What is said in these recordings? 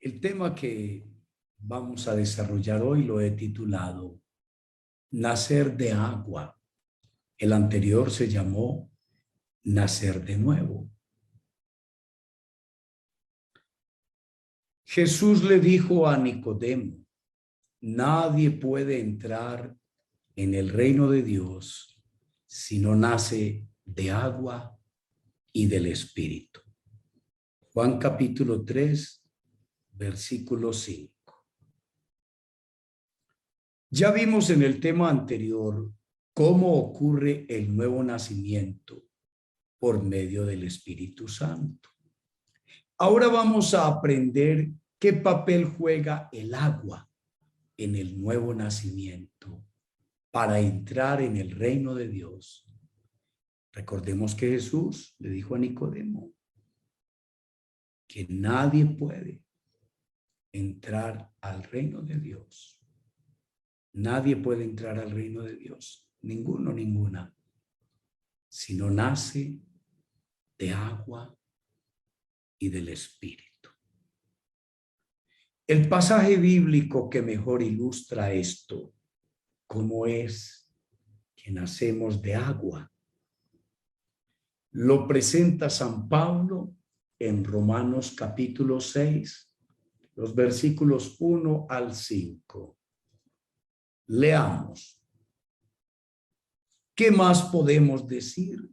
El tema que vamos a desarrollar hoy lo he titulado Nacer de agua. El anterior se llamó Nacer de nuevo. Jesús le dijo a Nicodemo, nadie puede entrar en el reino de Dios si no nace de agua y del Espíritu. Juan capítulo 3, versículo 5. Ya vimos en el tema anterior cómo ocurre el nuevo nacimiento por medio del Espíritu Santo. Ahora vamos a aprender qué papel juega el agua en el nuevo nacimiento para entrar en el reino de Dios. Recordemos que Jesús le dijo a Nicodemo que nadie puede entrar al reino de Dios. Nadie puede entrar al reino de Dios, ninguno, ninguna, si no nace de agua y del Espíritu. El pasaje bíblico que mejor ilustra esto, cómo es que nacemos de agua, lo presenta San Pablo en Romanos capítulo 6, los versículos 1 al 5. Leamos. ¿Qué más podemos decir?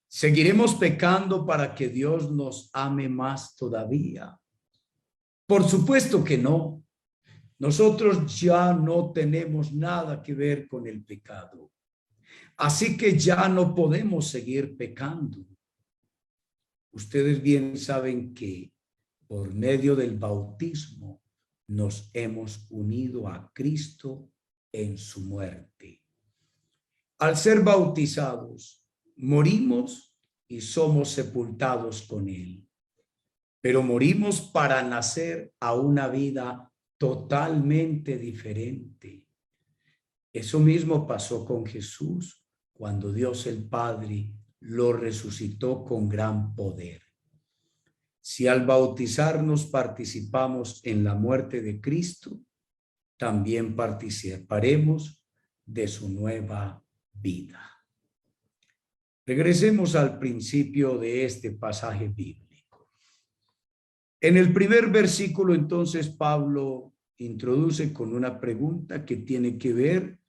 ¿Seguiremos pecando para que Dios nos ame más todavía? Por supuesto que no. Nosotros ya no tenemos nada que ver con el pecado. Así que ya no podemos seguir pecando. Ustedes bien saben que por medio del bautismo nos hemos unido a Cristo en su muerte. Al ser bautizados, morimos y somos sepultados con él. Pero morimos para nacer a una vida totalmente diferente. Eso mismo pasó con Jesús cuando Dios el Padre lo resucitó con gran poder. Si al bautizarnos participamos en la muerte de Cristo, también participaremos de su nueva vida. Regresemos al principio de este pasaje bíblico. En el primer versículo, entonces, Pablo introduce con una pregunta que tiene que ver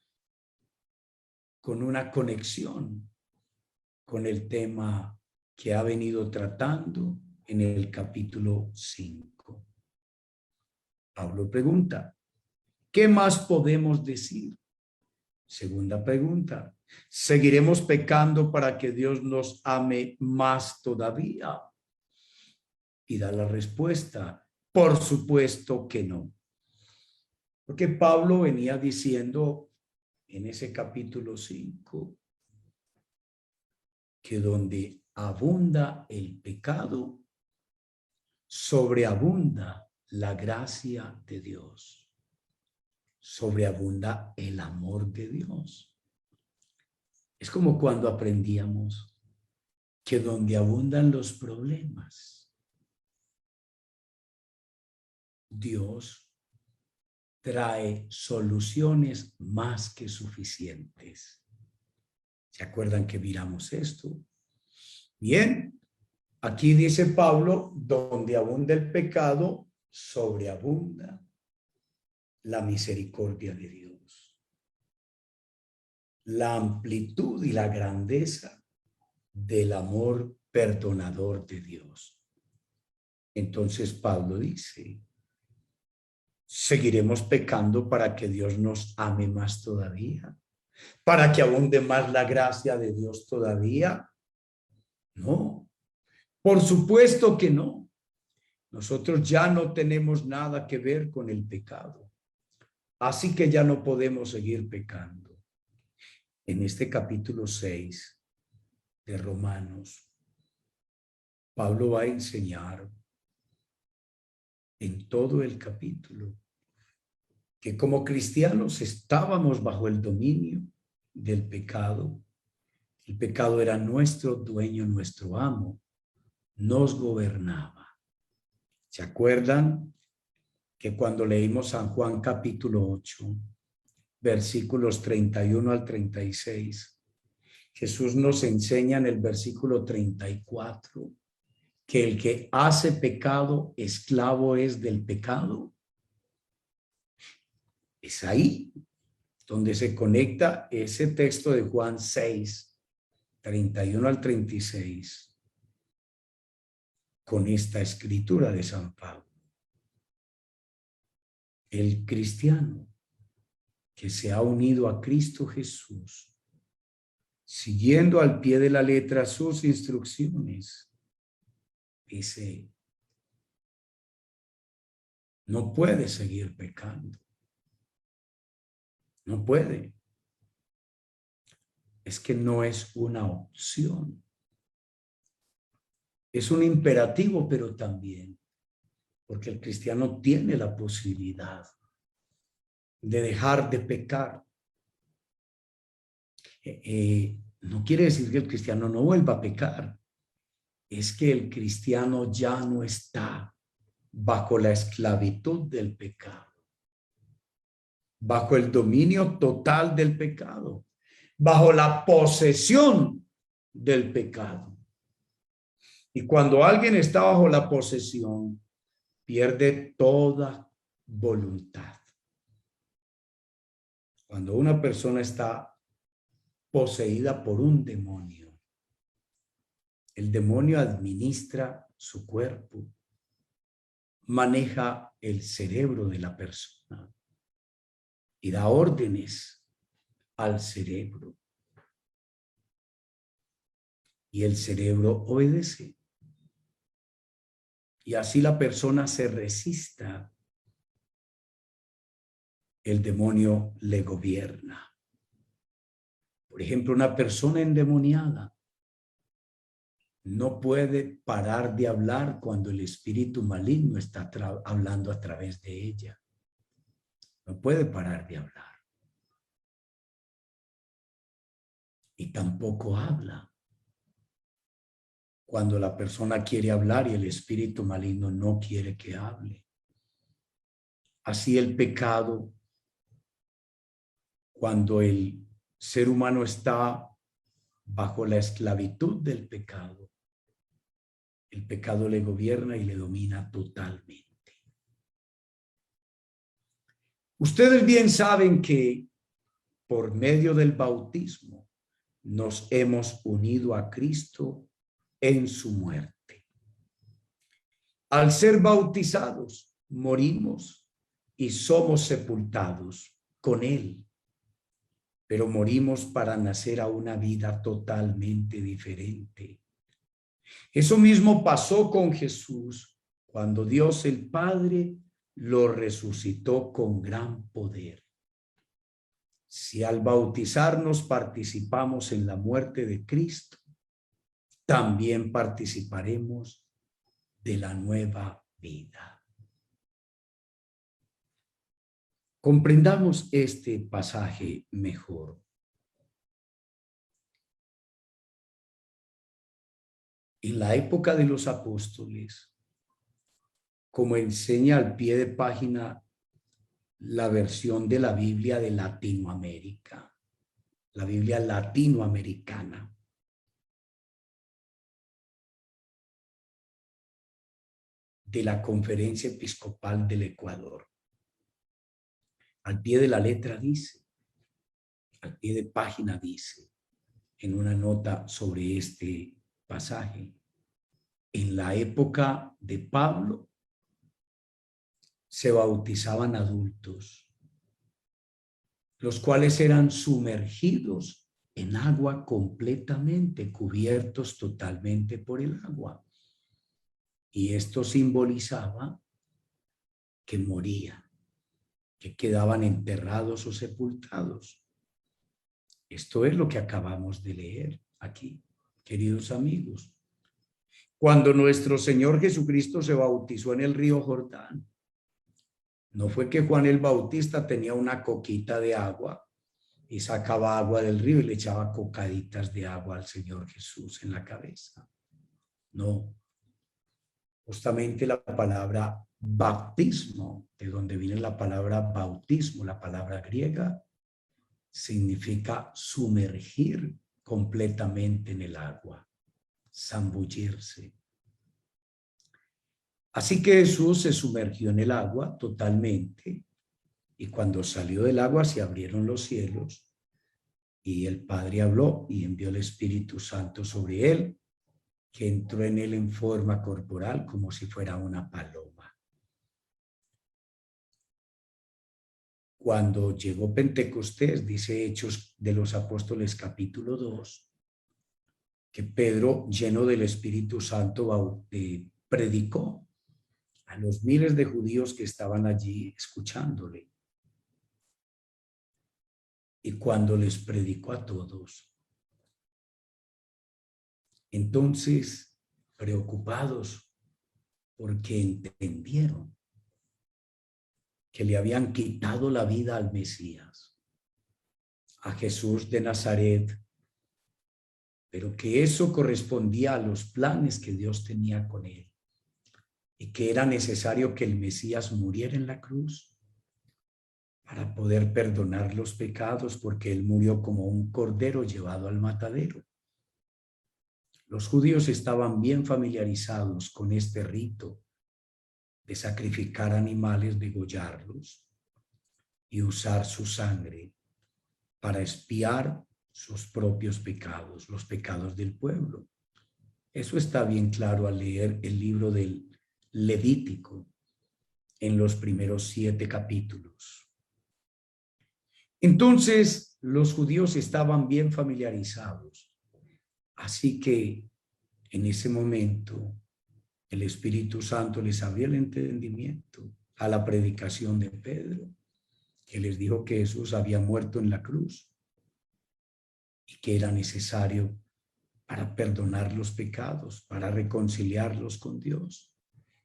con una conexión con el tema que ha venido tratando en el capítulo 5. Pablo pregunta, ¿qué más podemos decir? Segunda pregunta, ¿seguiremos pecando para que Dios nos ame más todavía? Y da la respuesta, por supuesto que no. Porque Pablo venía diciendo en ese capítulo 5 que donde abunda el pecado, sobreabunda la gracia de Dios, sobreabunda el amor de Dios. Es como cuando aprendíamos que donde abundan los problemas, Dios trae soluciones más que suficientes. ¿Se acuerdan que miramos esto? Bien, aquí dice Pablo, donde abunda el pecado, sobreabunda la misericordia de Dios. La amplitud y la grandeza del amor perdonador de Dios. Entonces Pablo dice, ¿seguiremos pecando para que Dios nos ame más todavía? ¿Para que abunde más la gracia de Dios todavía? No, por supuesto que no. Nosotros ya no tenemos nada que ver con el pecado. Así que ya no podemos seguir pecando. En este capítulo 6 de Romanos, Pablo va a enseñar en todo el capítulo que como cristianos estábamos bajo el dominio del pecado. El pecado era nuestro dueño, nuestro amo, nos gobernaba. ¿Se acuerdan que cuando leímos San Juan capítulo 8, versículos 31 al 36, Jesús nos enseña en el versículo 34 que el que hace pecado, esclavo es del pecado? Es ahí donde se conecta ese texto de Juan 6, 31 al 36, con esta escritura de San Pablo. El cristiano que se ha unido a Cristo Jesús, siguiendo al pie de la letra sus instrucciones, dice, no puede seguir pecando. No puede. Es que no es una opción. Es un imperativo, pero también, porque el cristiano tiene la posibilidad de dejar de pecar. No quiere decir que el cristiano no vuelva a pecar. Es que el cristiano ya no está bajo la esclavitud del pecado, bajo el dominio total del pecado, bajo la posesión del pecado. Y cuando alguien está bajo la posesión, pierde toda voluntad. Cuando una persona está poseída por un demonio, el demonio administra su cuerpo, maneja el cerebro de la persona y da órdenes al cerebro. Y el cerebro obedece. Y así la persona se resista, el demonio le gobierna. Por ejemplo, una persona endemoniada no puede parar de hablar cuando el espíritu maligno está hablando a través de ella. No puede parar de hablar. Y tampoco habla cuando la persona quiere hablar y el espíritu maligno no quiere que hable. Así el pecado, cuando el ser humano está bajo la esclavitud del pecado, el pecado le gobierna y le domina totalmente. Ustedes bien saben que por medio del bautismo nos hemos unido a Cristo en su muerte. Al ser bautizados, morimos y somos sepultados con Él, pero morimos para nacer a una vida totalmente diferente. Eso mismo pasó con Jesús cuando Dios el Padre lo resucitó con gran poder. Si al bautizarnos participamos en la muerte de Cristo, también participaremos de la nueva vida. Comprendamos este pasaje mejor. En la época de los apóstoles, como enseña al pie de página la versión de la Biblia de Latinoamérica, la Biblia latinoamericana, de la Conferencia Episcopal del Ecuador. Al pie de la letra dice, al pie de página dice, en una nota sobre este pasaje, en la época de Pablo se bautizaban adultos, los cuales eran sumergidos en agua completamente, cubiertos totalmente por el agua. Y esto simbolizaba que morían, que quedaban enterrados o sepultados. Esto es lo que acabamos de leer aquí, queridos amigos. Cuando nuestro Señor Jesucristo se bautizó en el río Jordán, no fue que Juan el Bautista tenía una coquita de agua y sacaba agua del río y le echaba cocaditas de agua al Señor Jesús en la cabeza. No. Justamente la palabra bautismo, de donde viene la palabra bautismo, la palabra griega, significa sumergir completamente en el agua, zambullirse. Así que Jesús se sumergió en el agua totalmente, y cuando salió del agua se abrieron los cielos y el Padre habló y envió el Espíritu Santo sobre él, que entró en él en forma corporal como si fuera una paloma. Cuando llegó Pentecostés, dice Hechos de los Apóstoles capítulo 2, que Pedro, lleno del Espíritu Santo, predicó a los miles de judíos que estaban allí escuchándole. Y cuando les predicó a todos, entonces, preocupados porque entendieron que le habían quitado la vida al Mesías, a Jesús de Nazaret, pero que eso correspondía a los planes que Dios tenía con él y que era necesario que el Mesías muriera en la cruz para poder perdonar los pecados, porque él murió como un cordero llevado al matadero. Los judíos estaban bien familiarizados con este rito de sacrificar animales, degollarlos y usar su sangre para expiar sus propios pecados, los pecados del pueblo. Eso está bien claro al leer el libro del Levítico en los primeros 7 capítulos. Entonces, los judíos estaban bien familiarizados. Así que en ese momento el Espíritu Santo les abrió el entendimiento a la predicación de Pedro, que les dijo que Jesús había muerto en la cruz y que era necesario para perdonar los pecados, para reconciliarlos con Dios,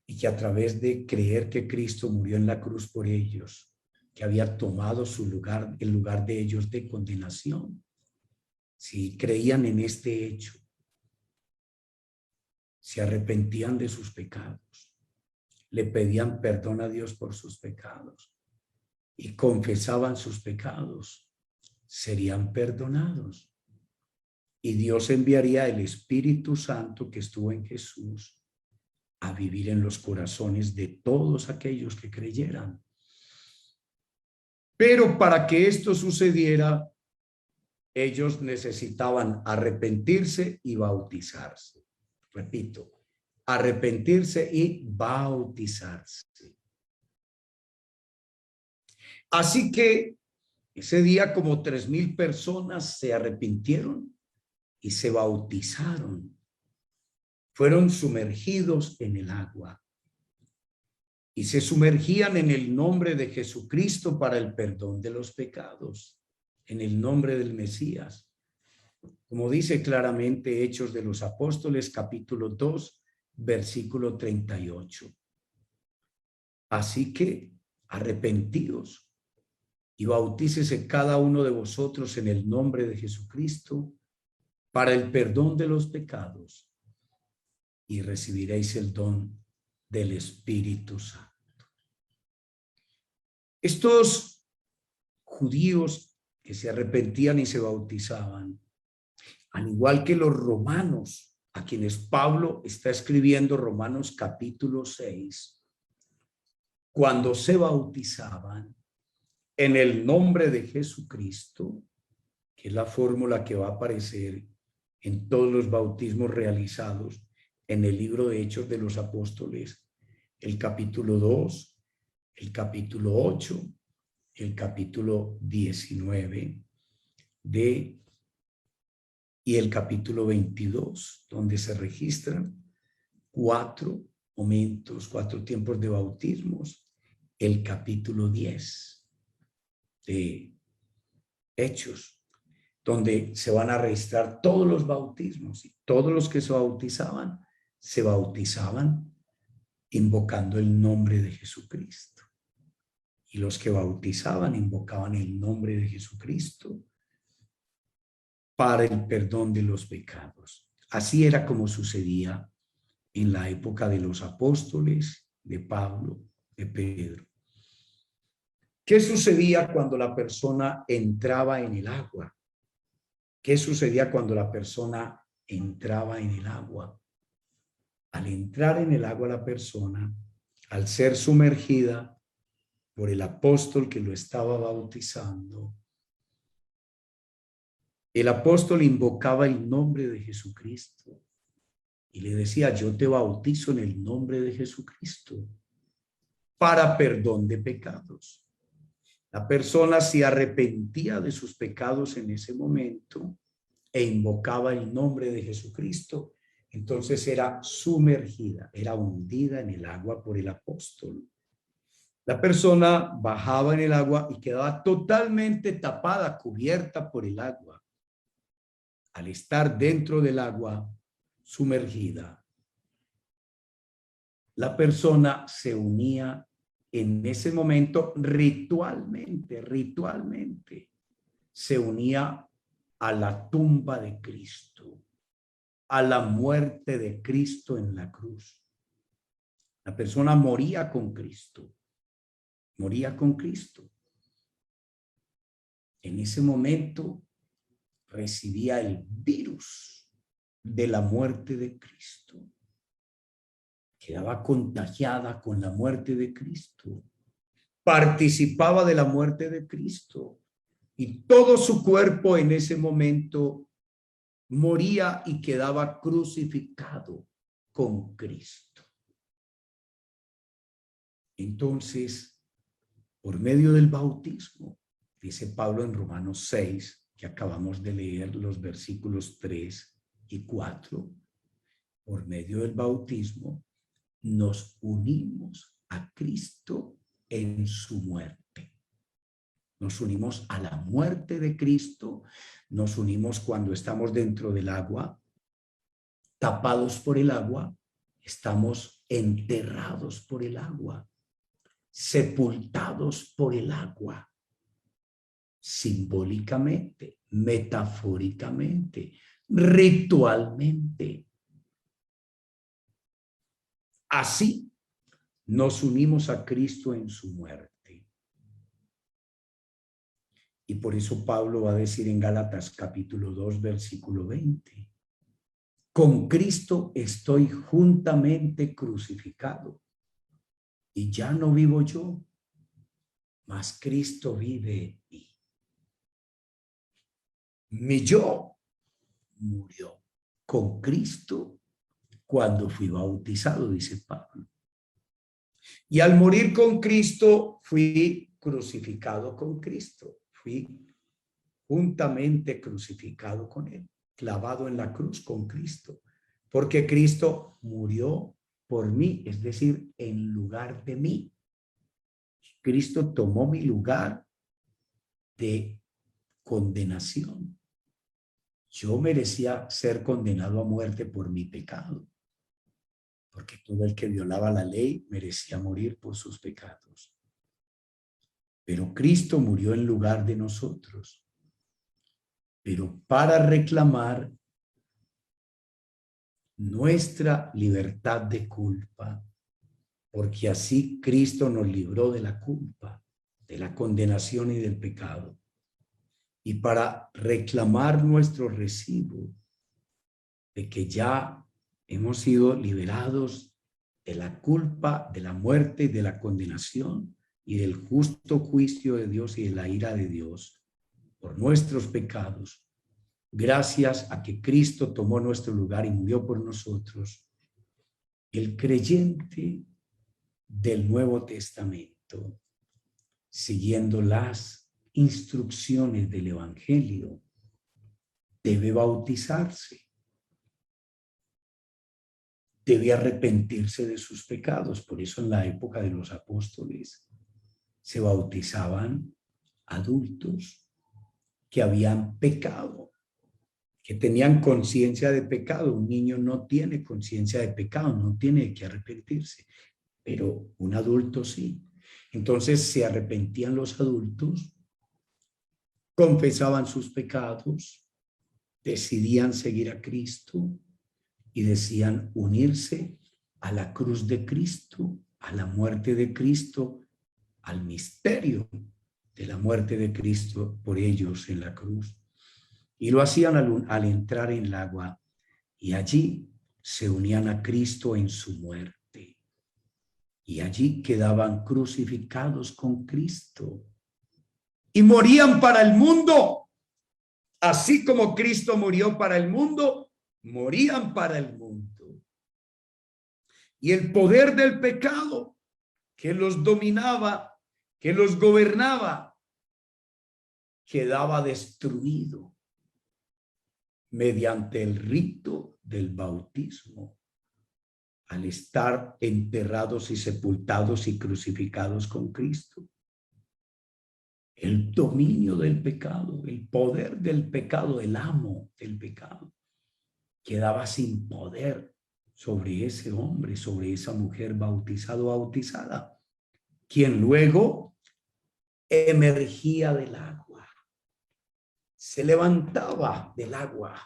y que a través de creer que Cristo murió en la cruz por ellos, que había tomado su lugar, el lugar de ellos de condenación, si creían en este hecho, se arrepentían de sus pecados, le pedían perdón a Dios por sus pecados y confesaban sus pecados, serían perdonados. Y Dios enviaría el Espíritu Santo que estuvo en Jesús a vivir en los corazones de todos aquellos que creyeran. Pero para que esto sucediera, ellos necesitaban arrepentirse y bautizarse. Repito, arrepentirse y bautizarse. Así que ese día como 3,000 personas se arrepintieron y se bautizaron. Fueron sumergidos en el agua y se sumergían en el nombre de Jesucristo para el perdón de los pecados, en el nombre del Mesías. Como dice claramente Hechos de los Apóstoles, capítulo 2, versículo 38. Así que arrepentíos y bautícese cada uno de vosotros en el nombre de Jesucristo para el perdón de los pecados, y recibiréis el don del Espíritu Santo. Estos judíos que se arrepentían y se bautizaban, al igual que los romanos, a quienes Pablo está escribiendo Romanos capítulo 6, cuando se bautizaban en el nombre de Jesucristo, que es la fórmula que va a aparecer en todos los bautismos realizados en el libro de Hechos de los Apóstoles, el capítulo 2, el capítulo 8, el capítulo 19 y el capítulo 22, donde se registran 4 momentos, 4 tiempos de bautismos, el capítulo 10 de Hechos, donde se van a registrar todos los bautismos, y todos los que se bautizaban invocando el nombre de Jesucristo. Y los que bautizaban invocaban el nombre de Jesucristo para el perdón de los pecados. Así era como sucedía en la época de los apóstoles, de Pablo, de Pedro. ¿Qué sucedía cuando la persona entraba en el agua? ¿Qué sucedía cuando la persona entraba en el agua? Al entrar en el agua la persona, al ser sumergida por el apóstol que lo estaba bautizando, el apóstol invocaba el nombre de Jesucristo y le decía: yo te bautizo en el nombre de Jesucristo para perdón de pecados. La persona se arrepentía de sus pecados en ese momento e invocaba el nombre de Jesucristo. Entonces era sumergida, era hundida en el agua por el apóstol. La persona bajaba en el agua y quedaba totalmente tapada, cubierta por el agua. Al estar dentro del agua, sumergida, la persona se unía en ese momento ritualmente, se unía a la tumba de Cristo, a la muerte de Cristo en la cruz. La persona moría con Cristo, moría con Cristo. En ese momento recibía el virus de la muerte de Cristo. Quedaba contagiada con la muerte de Cristo. Participaba de la muerte de Cristo. Y todo su cuerpo en ese momento moría y quedaba crucificado con Cristo. Entonces, por medio del bautismo, dice Pablo en Romanos 6, que acabamos de leer los versículos 3 y 4, por medio del bautismo nos unimos a Cristo en su muerte. Nos unimos a la muerte de Cristo, nos unimos cuando estamos dentro del agua, tapados por el agua, estamos enterrados por el agua, sepultados por el agua, simbólicamente, metafóricamente, ritualmente. Así nos unimos a Cristo en su muerte. Y por eso Pablo va a decir en Gálatas capítulo 2, versículo 20, con Cristo estoy juntamente crucificado, y ya no vivo yo, mas Cristo vive en mí. Mi yo murió con Cristo cuando fui bautizado, dice Pablo. Y al morir con Cristo, fui crucificado con Cristo. Fui juntamente crucificado con él, clavado en la cruz con Cristo, porque Cristo murió por mí, es decir, en lugar de mí. Cristo tomó mi lugar de condenación. Yo merecía ser condenado a muerte por mi pecado, porque todo el que violaba la ley merecía morir por sus pecados. Pero Cristo murió en lugar de nosotros, pero para reclamar nuestra libertad de culpa, porque así Cristo nos libró de la culpa, de la condenación y del pecado. Y para reclamar nuestro recibo de que ya hemos sido liberados de la culpa, de la muerte y de la condenación y del justo juicio de Dios y de la ira de Dios por nuestros pecados, gracias a que Cristo tomó nuestro lugar y murió por nosotros, el creyente del Nuevo Testamento, siguiendo las instrucciones del Evangelio, debe bautizarse, debe arrepentirse de sus pecados. Por eso en la época de los apóstoles se bautizaban adultos que habían pecado, que tenían conciencia de pecado. Un niño no tiene conciencia de pecado, no tiene que arrepentirse, pero un adulto sí. Entonces se arrepentían los adultos, confesaban sus pecados, decidían seguir a Cristo y decían unirse a la cruz de Cristo, a la muerte de Cristo, al misterio de la muerte de Cristo por ellos en la cruz. Y lo hacían al entrar en el agua, y allí se unían a Cristo en su muerte. Y allí quedaban crucificados con Cristo. Y morían para el mundo. Así como Cristo murió para el mundo, morían para el mundo. Y el poder del pecado que los dominaba, que los gobernaba, quedaba destruido mediante el rito del bautismo, al estar enterrados y sepultados y crucificados con Cristo. El dominio del pecado, el poder del pecado, el amo del pecado, quedaba sin poder sobre ese hombre, sobre esa mujer bautizado o bautizada, quien luego emergía del agua, se levantaba del agua,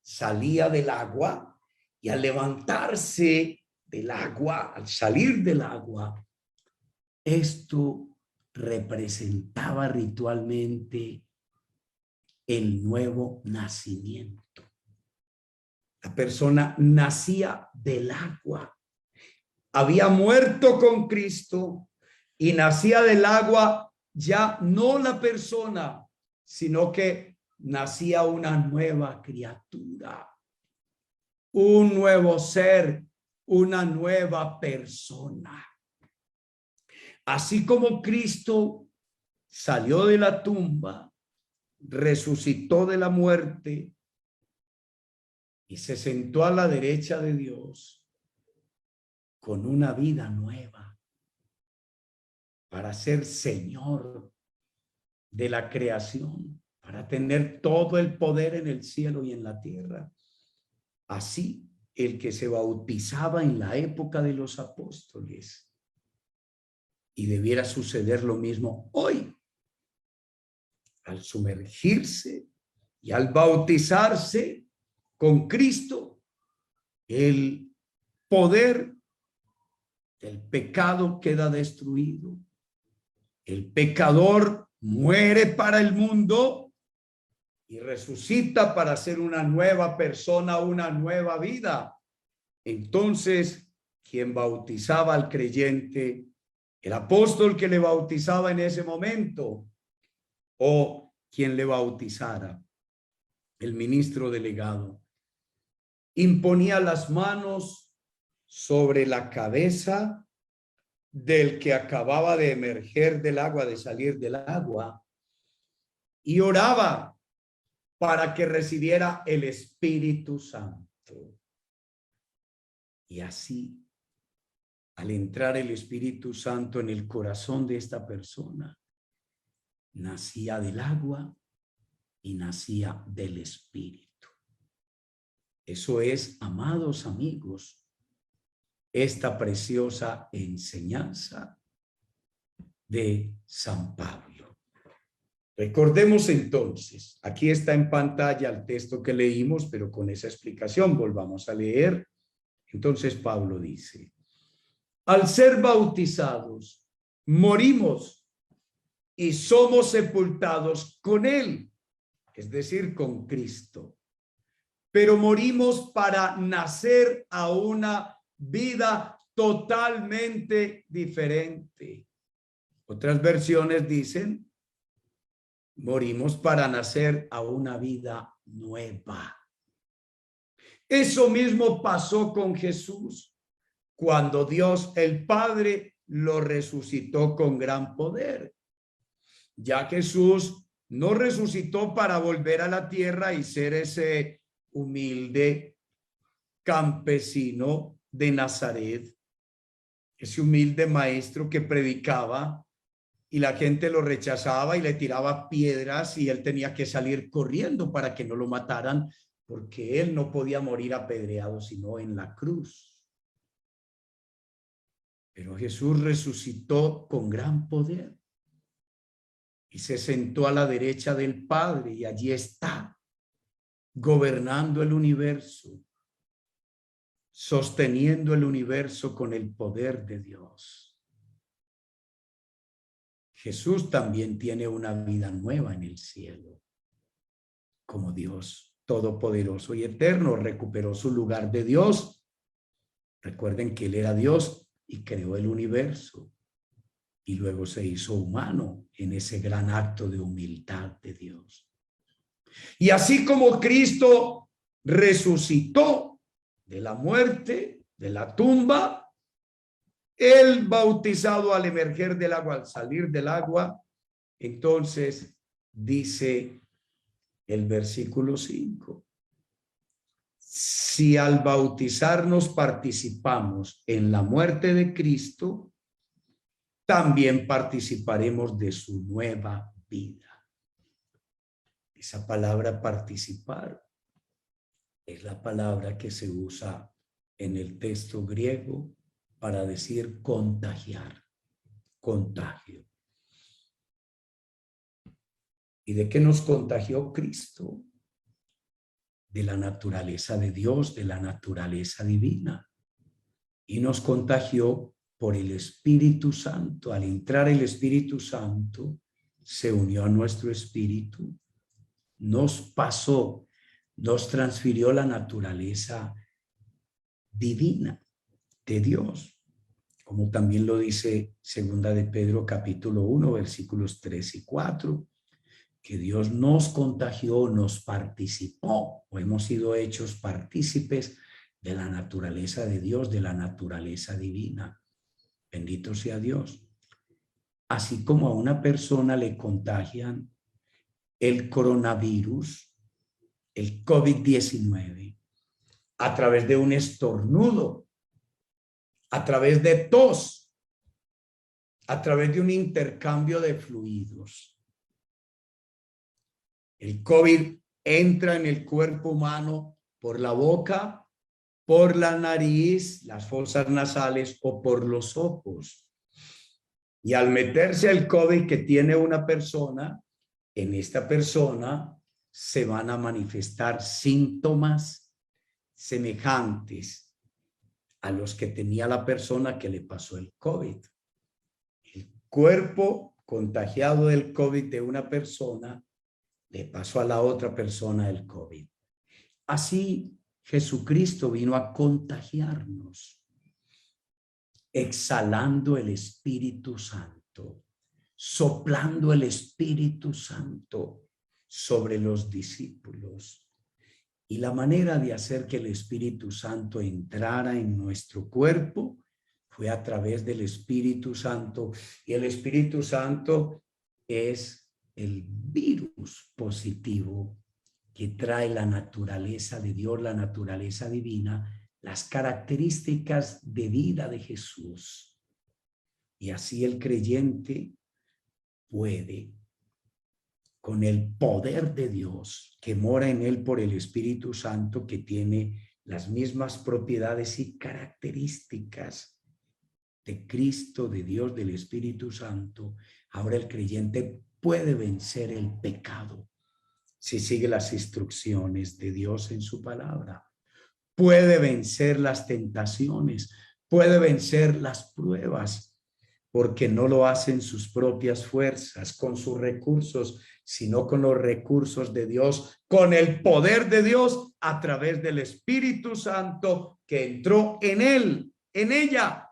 salía del agua, y al levantarse del agua, al salir del agua, esto representaba ritualmente el nuevo nacimiento. La persona nacía del agua, había muerto con Cristo y nacía del agua, ya no la persona, sino que nacía una nueva criatura, un nuevo ser, una nueva persona. Así como Cristo salió de la tumba, resucitó de la muerte y se sentó a la derecha de Dios con una vida nueva para ser Señor de la creación, para tener todo el poder en el cielo y en la tierra. Así, el que se bautizaba en la época de los apóstoles, y debiera suceder lo mismo hoy, al sumergirse y al bautizarse con Cristo, el poder del pecado queda destruido. El pecador muere para el mundo y resucita para ser una nueva persona, una nueva vida. Entonces, quien bautizaba al creyente, el apóstol que le bautizaba en ese momento, o quien le bautizara, el ministro delegado, imponía las manos sobre la cabeza del que acababa de emerger del agua, de salir del agua, y oraba para que recibiera el Espíritu Santo. Y así, al entrar el Espíritu Santo en el corazón de esta persona, nacía del agua y nacía del Espíritu. Eso es, amados amigos, esta preciosa enseñanza de San Pablo. Recordemos entonces, aquí está en pantalla el texto que leímos, pero con esa explicación volvamos a leer. Entonces Pablo dice: al ser bautizados, morimos y somos sepultados con él, es decir, con Cristo. Pero morimos para nacer a una vida totalmente diferente. Otras versiones dicen: morimos para nacer a una vida nueva. Eso mismo pasó con Jesús cuando Dios el Padre lo resucitó con gran poder. Ya Jesús no resucitó para volver a la tierra y ser ese humilde campesino de Nazaret, ese humilde maestro que predicaba y la gente lo rechazaba y le tiraba piedras y él tenía que salir corriendo para que no lo mataran, porque él no podía morir apedreado sino en la cruz. Pero Jesús resucitó con gran poder y se sentó a la derecha del Padre, y allí está, gobernando el universo, sosteniendo el universo con el poder de Dios. Jesús también tiene una vida nueva en el cielo. Como Dios todopoderoso y eterno, recuperó su lugar de Dios. Recuerden que Él era Dios y creó el universo. Y luego se hizo humano en ese gran acto de humildad de Dios. Y así como Cristo resucitó de la muerte, de la tumba, Él bautizado al emerger del agua, al salir del agua, entonces dice el versículo 5. Si al bautizarnos participamos en la muerte de Cristo, también participaremos de su nueva vida. Esa palabra participar es la palabra que se usa en el texto griego para decir contagiar, contagio. ¿Y de qué nos contagió Cristo? De la naturaleza de Dios, de la naturaleza divina. Y nos contagió por el Espíritu Santo. Al entrar el Espíritu Santo, se unió a nuestro espíritu, nos pasó, nos transfirió la naturaleza divina de Dios, como también lo dice segunda de Pedro capítulo 1, versículos 3 y 4, que Dios nos contagió, nos participó, o hemos sido hechos partícipes de la naturaleza de Dios, de la naturaleza divina. Bendito sea Dios. Así como a una persona le contagian el coronavirus, el COVID-19, a través de un estornudo, a través de tos, a través de un intercambio de fluidos. El COVID entra en el cuerpo humano por la boca, por la nariz, las fosas nasales o por los ojos. Y al meterse el COVID que tiene una persona, en esta persona se van a manifestar síntomas semejantes a los que tenía la persona que le pasó el COVID. El cuerpo contagiado del COVID de una persona le pasó a la otra persona el COVID. Así Jesucristo vino a contagiarnos, exhalando el Espíritu Santo, soplando el Espíritu Santo sobre los discípulos. Y la manera de hacer que el Espíritu Santo entrara en nuestro cuerpo fue a través del Espíritu Santo. Y el Espíritu Santo es el virus positivo que trae la naturaleza de Dios, la naturaleza divina, las características de vida de Jesús. Y así el creyente puede, con el poder de Dios que mora en él por el Espíritu Santo, que tiene las mismas propiedades y características de Cristo, de Dios, del Espíritu Santo, ahora el creyente puede vencer el pecado si sigue las instrucciones de Dios en su palabra. Puede vencer las tentaciones, puede vencer las pruebas, porque no lo hace en sus propias fuerzas, con sus recursos, sino con los recursos de Dios, con el poder de Dios a través del Espíritu Santo que entró en él, en ella.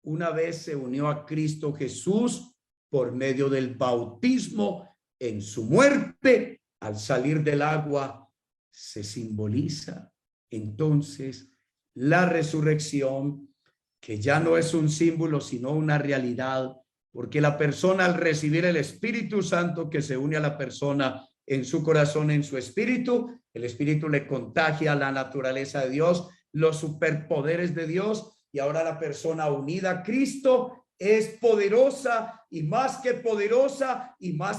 Una vez se unió a Cristo Jesús por medio del bautismo en su muerte. Al salir del agua se simboliza entonces la resurrección, que ya no es un símbolo, sino una realidad, porque la persona al recibir el Espíritu Santo que se une a la persona en su corazón, en su espíritu, el Espíritu le contagia la naturaleza de Dios, los superpoderes de Dios, y ahora la persona unida a Cristo es poderosa y más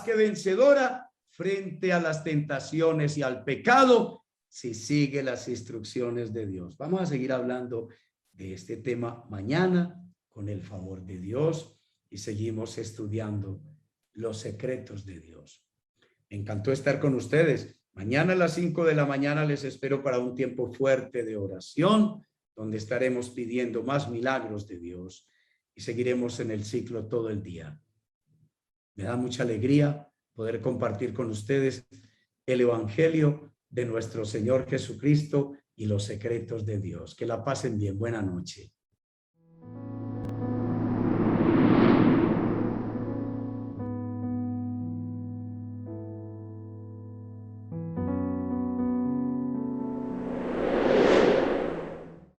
que vencedora frente a las tentaciones y al pecado, si sigue las instrucciones de Dios. Vamos a seguir hablando de este tema mañana con el favor de Dios y seguimos estudiando los secretos de Dios. Me encantó estar con ustedes. Mañana a las 5 de la mañana les espero para un tiempo fuerte de oración donde estaremos pidiendo más milagros de Dios y seguiremos en el ciclo todo el día. Me da mucha alegría poder compartir con ustedes el Evangelio de nuestro Señor Jesucristo y los secretos de Dios. Que la pasen bien. Buena noche.